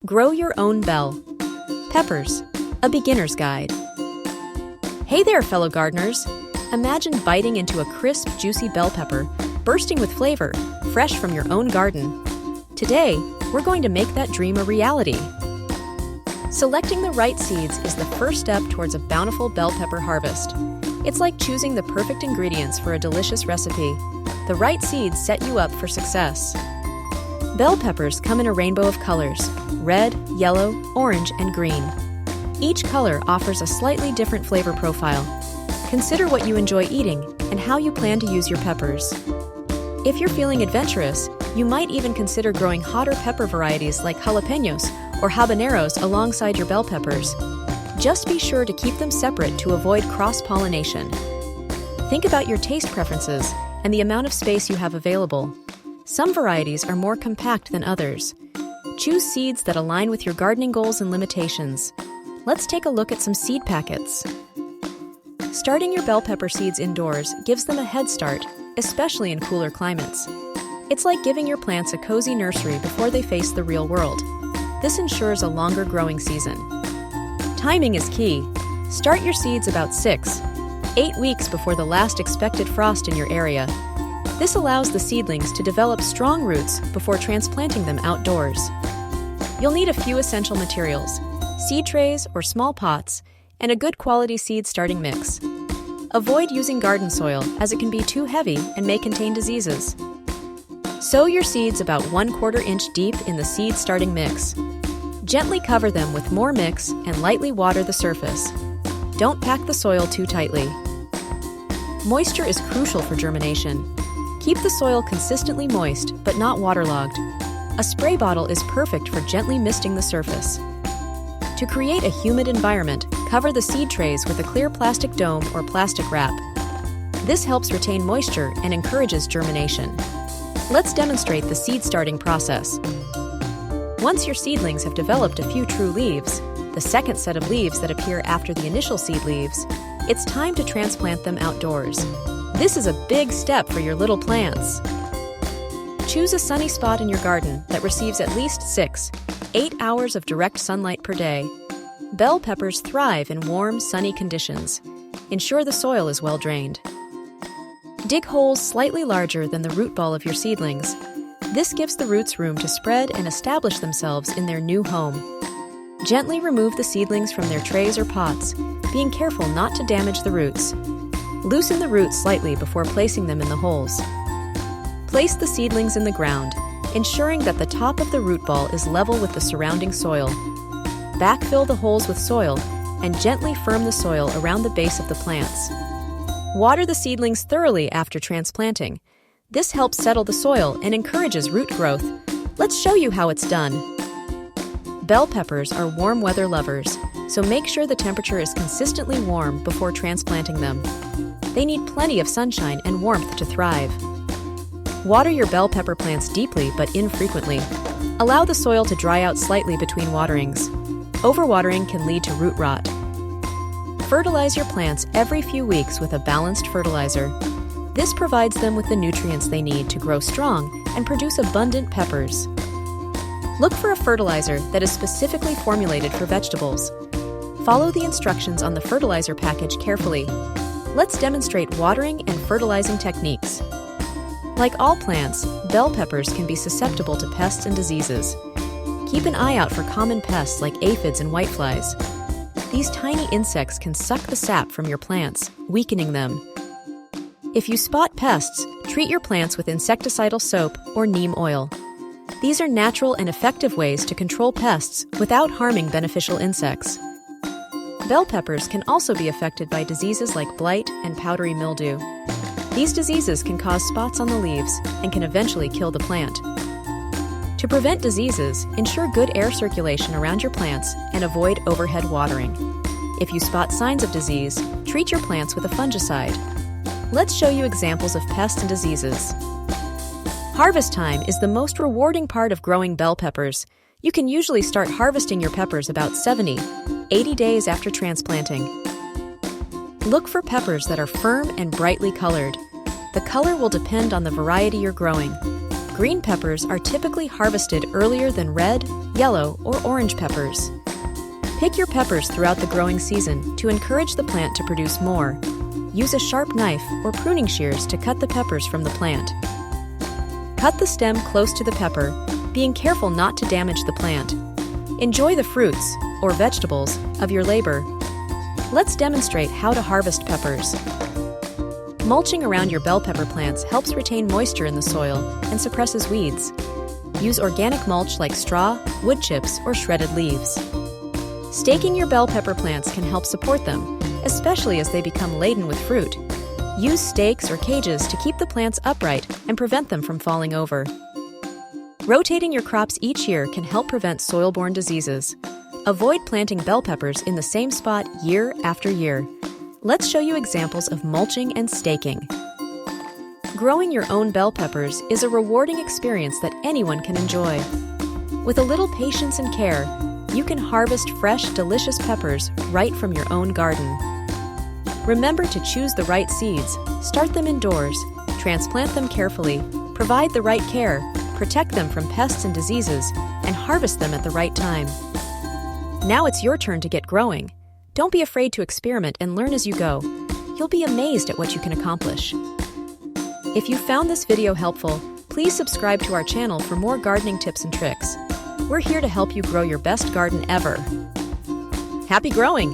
Grow your own bell. Peppers, a beginner's guide. Hey there, fellow gardeners! Imagine biting into a crisp, juicy bell pepper, bursting with flavor, fresh from your own garden. Today, we're going to make that dream a reality. Selecting the right seeds is the first step towards a bountiful bell pepper harvest. It's like choosing the perfect ingredients for a delicious recipe. The right seeds set you up for success. Bell peppers come in a rainbow of colors: red, yellow, orange, and green. Each color offers a slightly different flavor profile. Consider what you enjoy eating and how you plan to use your peppers. If you're feeling adventurous, you might even consider growing hotter pepper varieties like jalapenos or habaneros alongside your bell peppers. Just be sure to keep them separate to avoid cross-pollination. Think about your taste preferences and the amount of space you have available. Some varieties are more compact than others. Choose seeds that align with your gardening goals and limitations. Let's take a look at some seed packets. Starting your bell pepper seeds indoors gives them a head start, especially in cooler climates. It's like giving your plants a cozy nursery before they face the real world. This ensures a longer growing season. Timing is key. Start your seeds about 6-8 weeks before the last expected frost in your area. This allows the seedlings to develop strong roots before transplanting them outdoors. You'll need a few essential materials: seed trays or small pots, and a good quality seed starting mix. Avoid using garden soil as it can be too heavy and may contain diseases. Sow your seeds about 1/4 inch deep in the seed starting mix. Gently cover them with more mix and lightly water the surface. Don't pack the soil too tightly. Moisture is crucial for germination. Keep the soil consistently moist but not waterlogged. A spray bottle is perfect for gently misting the surface. To create a humid environment, cover the seed trays with a clear plastic dome or plastic wrap. This helps retain moisture and encourages germination. Let's demonstrate the seed starting process. Once your seedlings have developed a few true leaves, the second set of leaves that appear after the initial seed leaves, it's time to transplant them outdoors. This is a big step for your little plants. Choose a sunny spot in your garden that receives at least 6-8 hours of direct sunlight per day. Bell peppers thrive in warm, sunny conditions. Ensure the soil is well drained. Dig holes slightly larger than the root ball of your seedlings. This gives the roots room to spread and establish themselves in their new home. Gently remove the seedlings from their trays or pots, being careful not to damage the roots. Loosen the roots slightly before placing them in the holes. Place the seedlings in the ground, ensuring that the top of the root ball is level with the surrounding soil. Backfill the holes with soil and gently firm the soil around the base of the plants. Water the seedlings thoroughly after transplanting. This helps settle the soil and encourages root growth. Let's show you how it's done. Bell peppers are warm weather lovers, so make sure the temperature is consistently warm before transplanting them. They need plenty of sunshine and warmth to thrive. Water your bell pepper plants deeply but infrequently. Allow the soil to dry out slightly between waterings. Overwatering can lead to root rot. Fertilize your plants every few weeks with a balanced fertilizer. This provides them with the nutrients they need to grow strong and produce abundant peppers. Look for a fertilizer that is specifically formulated for vegetables. Follow the instructions on the fertilizer package carefully. Let's demonstrate watering and fertilizing techniques. Like all plants, bell peppers can be susceptible to pests and diseases. Keep an eye out for common pests like aphids and whiteflies. These tiny insects can suck the sap from your plants, weakening them. If you spot pests, treat your plants with insecticidal soap or neem oil. These are natural and effective ways to control pests without harming beneficial insects. Bell peppers can also be affected by diseases like blight and powdery mildew. These diseases can cause spots on the leaves and can eventually kill the plant. To prevent diseases, ensure good air circulation around your plants and avoid overhead watering. If you spot signs of disease, treat your plants with a fungicide. Let's show you examples of pests and diseases. Harvest time is the most rewarding part of growing bell peppers. You can usually start harvesting your peppers about 70-80 days after transplanting. Look for peppers that are firm and brightly colored. The color will depend on the variety you're growing. Green peppers are typically harvested earlier than red, yellow, or orange peppers. Pick your peppers throughout the growing season to encourage the plant to produce more. Use a sharp knife or pruning shears to cut the peppers from the plant. Cut the stem close to the pepper, being careful not to damage the plant. Enjoy the fruits, or vegetables, of your labor. Let's demonstrate how to harvest peppers. Mulching around your bell pepper plants helps retain moisture in the soil and suppresses weeds. Use organic mulch like straw, wood chips, or shredded leaves. Staking your bell pepper plants can help support them, especially as they become laden with fruit. Use stakes or cages to keep the plants upright and prevent them from falling over. Rotating your crops each year can help prevent soil-borne diseases. Avoid planting bell peppers in the same spot year after year. Let's show you examples of mulching and staking. Growing your own bell peppers is a rewarding experience that anyone can enjoy. With a little patience and care, you can harvest fresh, delicious peppers right from your own garden. Remember to choose the right seeds, start them indoors, transplant them carefully, provide the right care, protect them from pests and diseases, and harvest them at the right time. Now it's your turn to get growing. Don't be afraid to experiment and learn as you go. You'll be amazed at what you can accomplish. If you found this video helpful, please subscribe to our channel for more gardening tips and tricks. We're here to help you grow your best garden ever. Happy growing!